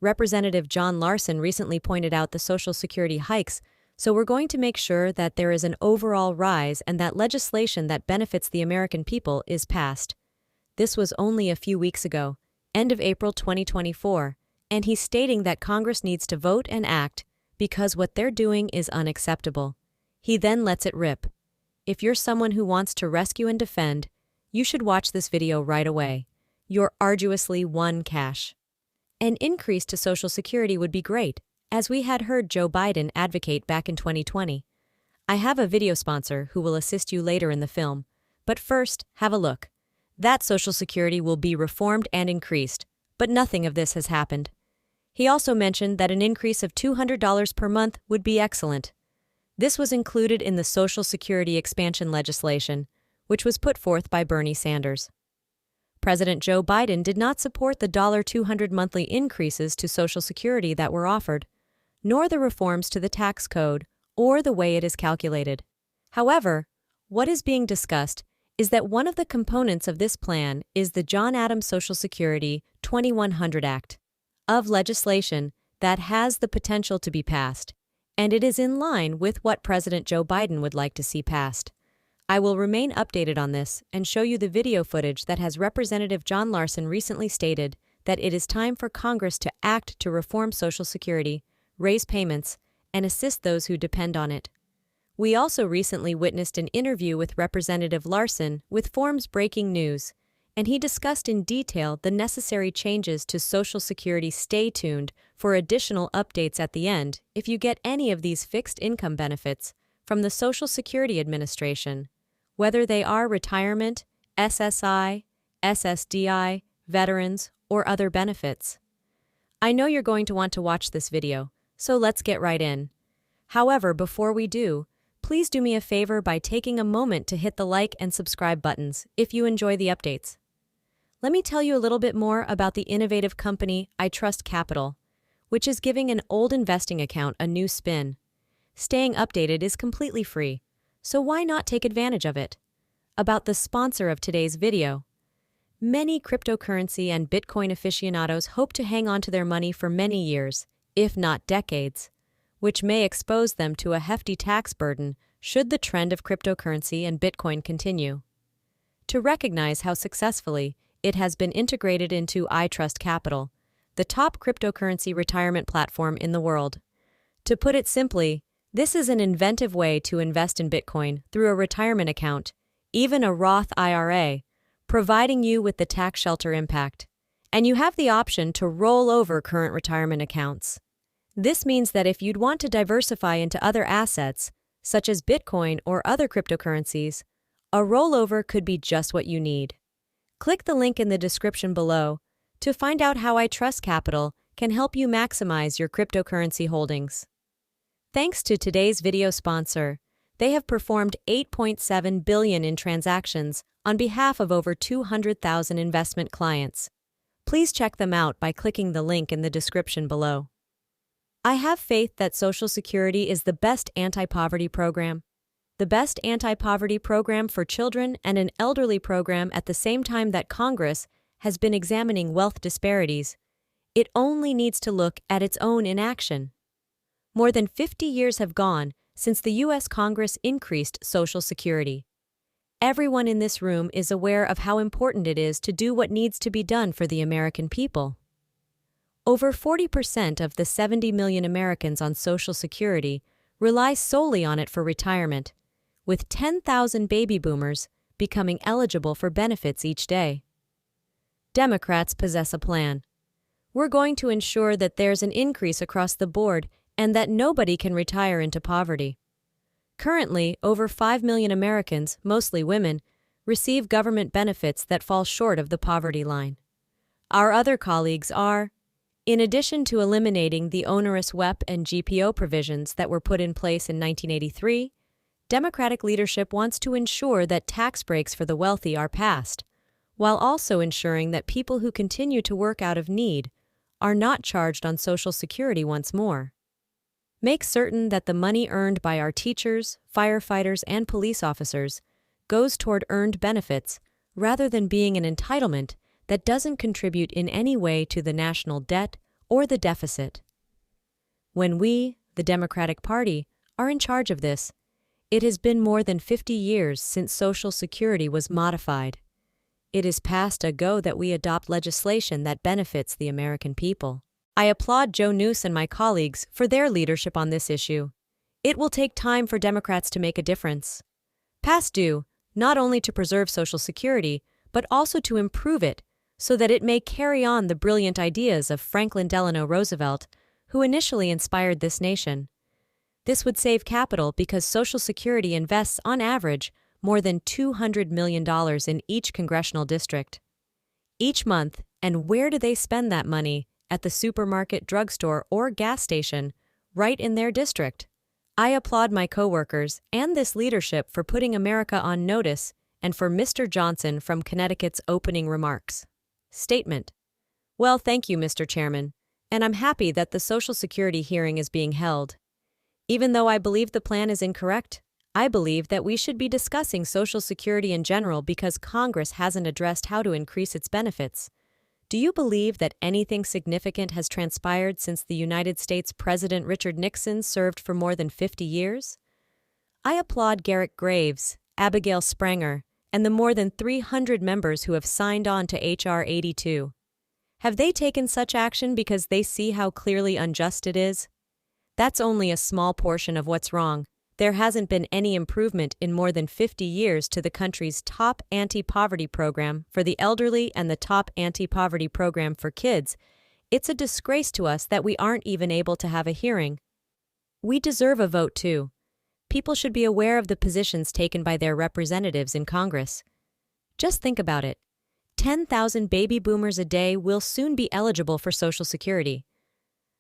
Representative John Larson recently pointed out the Social Security hikes, so we're going to make sure that there is an overall rise and that legislation that benefits the American people is passed. This was only a few weeks ago, end of April 2024, and he's stating that Congress needs to vote and act because what they're doing is unacceptable. He then lets it rip. If you're someone who wants to rescue and defend, you should watch this video right away. You're arduously won cash. An increase to Social Security would be great, as we had heard Joe Biden advocate back in 2020. I have a video sponsor who will assist you later in the film, but first, have a look. That Social Security will be reformed and increased, but nothing of this has happened. He also mentioned that an increase of $200 per month would be excellent. This was included in the Social Security expansion legislation, which was put forth by Bernie Sanders. President Joe Biden did not support the $200 monthly increases to Social Security that were offered, nor the reforms to the tax code or the way it is calculated. However, what is being discussed is that one of the components of this plan is the John Adams Social Security 2100 Act of legislation that has the potential to be passed, and it is in line with what President Joe Biden would like to see passed. I will remain updated on this and show you the video footage that has Representative John Larson recently stated that it is time for Congress to act to reform Social Security, raise payments, and assist those who depend on it. We also recently witnessed an interview with Representative Larson with Forbes Breaking News, and he discussed in detail the necessary changes to Social Security. Stay tuned for additional updates at the end if you get any of these fixed income benefits from the Social Security Administration, whether they are retirement, SSI, SSDI, veterans, or other benefits. I know you're going to want to watch this video, so let's get right in. However, before we do, please do me a favor by taking a moment to hit the like and subscribe buttons if you enjoy the updates. Let me tell you a little bit more about the innovative company I Trust Capital, which is giving an old investing account a new spin. Staying updated is completely free, so why not take advantage of it? About the sponsor of today's video. Many cryptocurrency and Bitcoin aficionados hope to hang on to their money for many years, if not decades, which may expose them to a hefty tax burden should the trend of cryptocurrency and Bitcoin continue. To recognize how successfully it has been integrated into I Trust Capital, the top cryptocurrency retirement platform in the world. To put it simply, this is an inventive way to invest in Bitcoin through a retirement account, even a Roth IRA, providing you with the tax shelter impact. And you have the option to roll over current retirement accounts. This means that if you'd want to diversify into other assets, such as Bitcoin or other cryptocurrencies, a rollover could be just what you need. Click the link in the description below to find out how I Trust Capital can help you maximize your cryptocurrency holdings. Thanks to today's video sponsor, they have performed $8.7 billion in transactions on behalf of over 200,000 investment clients. Please check them out by clicking the link in the description below. I have faith that Social Security is the best anti-poverty program. The best anti-poverty program for children and an elderly program at the same time that Congress has been examining wealth disparities. It only needs to look at its own inaction. More than 50 years have gone since the U.S. Congress increased Social Security. Everyone in this room is aware of how important it is to do what needs to be done for the American people. Over 40% of the 70 million Americans on Social Security rely solely on it for retirement, with 10,000 baby boomers becoming eligible for benefits each day. Democrats possess a plan. We're going to ensure that there's an increase across the board and that nobody can retire into poverty. Currently, over 5 million Americans, mostly women, receive government benefits that fall short of the poverty line. Our other colleagues are, in addition to eliminating the onerous WEP and GPO provisions that were put in place in 1983, Democratic leadership wants to ensure that tax breaks for the wealthy are passed, while also ensuring that people who continue to work out of need are not charged on Social Security once more. Make certain that the money earned by our teachers, firefighters, and police officers goes toward earned benefits rather than being an entitlement that doesn't contribute in any way to the national debt or the deficit. When we, the Democratic Party, are in charge of this, it has been more than 50 years since Social Security was modified. It is past a go that we adopt legislation that benefits the American people. I applaud Joe Noose and my colleagues for their leadership on this issue. It will take time for Democrats to make a difference. Past due, not only to preserve Social Security, but also to improve it so that it may carry on the brilliant ideas of Franklin Delano Roosevelt, who initially inspired this nation. This would save capital because Social Security invests, on average, more than $200 million in each congressional district. Each month, and where do they spend that money? At the supermarket, drugstore, or gas station, right in their district. I applaud my coworkers and this leadership for putting America on notice and for Mr. Johnson from Connecticut's opening remarks. Statement. Well, thank you, Mr. Chairman, and I'm happy that the Social Security hearing is being held. Even though I believe the plan is incorrect, I believe that we should be discussing Social Security in general because Congress hasn't addressed how to increase its benefits. Do you believe that anything significant has transpired since the United States President Richard Nixon served for more than 50 years? I applaud Garrett Graves, Abigail Spranger, and the more than 300 members who have signed on to H.R. 82. Have they taken such action because they see how clearly unjust it is? That's only a small portion of what's wrong. There hasn't been any improvement in more than 50 years to the country's top anti-poverty program for the elderly and the top anti-poverty program for kids. It's a disgrace to us that we aren't even able to have a hearing. We deserve a vote too. People should be aware of the positions taken by their representatives in Congress. Just think about it. 10,000 baby boomers a day will soon be eligible for Social Security.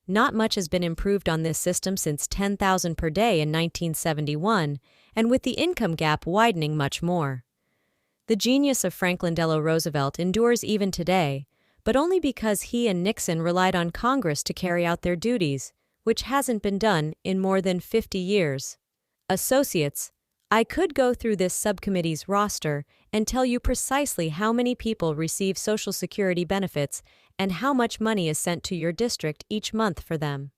Not much has been improved on this system since 10,000 per day in 1971, and with the income gap widening much more. The genius of Franklin Delano Roosevelt endures even today, but only because he and Nixon relied on Congress to carry out their duties, which hasn't been done in more than 50 years. Associates, I could go through this subcommittee's roster and tell you precisely how many people receive Social Security benefits and how much money is sent to your district each month for them.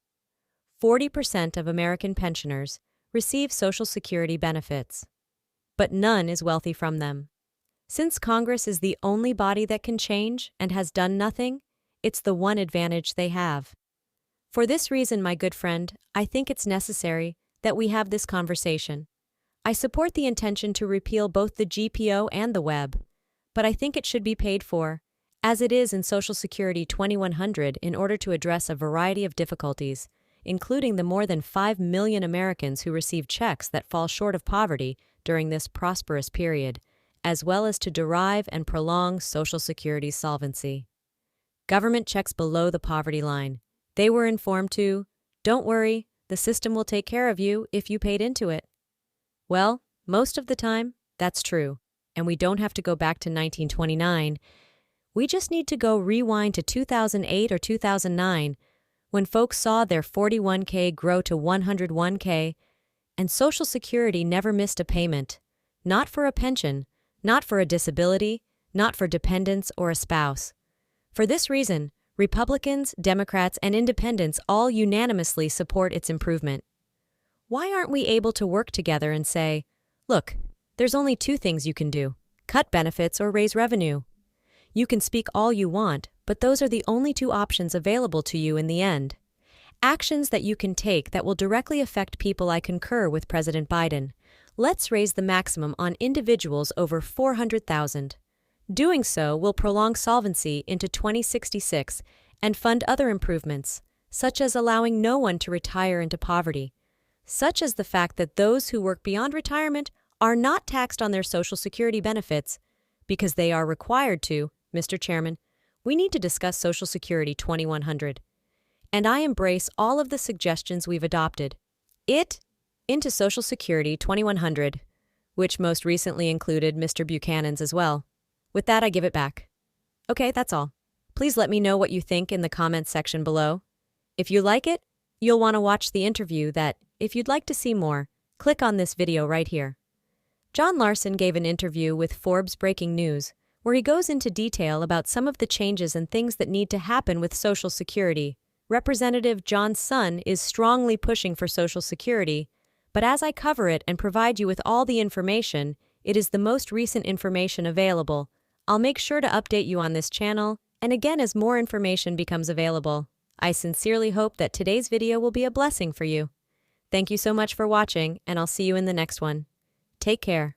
40% of American pensioners receive Social Security benefits, but none is wealthy from them. Since Congress is the only body that can change and has done nothing, it's the one advantage they have. For this reason, my good friend, I think it's necessary that we have this conversation. I support the intention to repeal both the GPO and the web, but I think it should be paid for, as it is in Social Security 2100, in order to address a variety of difficulties, including the more than 5 million Americans who receive checks that fall short of poverty during this prosperous period, as well as to derive and prolong Social Security's solvency. Government checks below the poverty line. They were informed to, don't worry, the system will take care of you if you paid into it. Well, most of the time, that's true, and we don't have to go back to 1929. We just need to go rewind to 2008 or 2009, when folks saw their 41K grow to 101K, and Social Security never missed a payment, not for a pension, not for a disability, not for dependents or a spouse. For this reason, Republicans, Democrats, and Independents all unanimously support its improvement. Why aren't we able to work together and say, look, there's only two things you can do: cut benefits or raise revenue? You can speak all you want, but those are the only two options available to you in the end. Actions that you can take that will directly affect people. I concur with President Biden. Let's raise the maximum on individuals over 400,000. Doing so will prolong solvency into 2066 and fund other improvements, such as allowing no one to retire into poverty, such as the fact that those who work beyond retirement are not taxed on their Social Security benefits because they are required to. Mr. Chairman, we need to discuss Social Security 2100, and I embrace all of the suggestions we've adopted. Into Social Security 2100, which most recently included Mr. Buchanan's as well. With that, I give it back. Okay, that's all. Please let me know what you think in the comments section below. If you like it, you'll want to watch the interview that, if you'd like to see more, click on this video right here. John Larson gave an interview with Forbes Breaking News, where he goes into detail about some of the changes and things that need to happen with Social Security. Representative John's son is strongly pushing for Social Security, but as I cover it and provide you with all the information, it is the most recent information available. I'll make sure to update you on this channel, and again as more information becomes available. I sincerely hope that today's video will be a blessing for you. Thank you so much for watching, and I'll see you in the next one. Take care.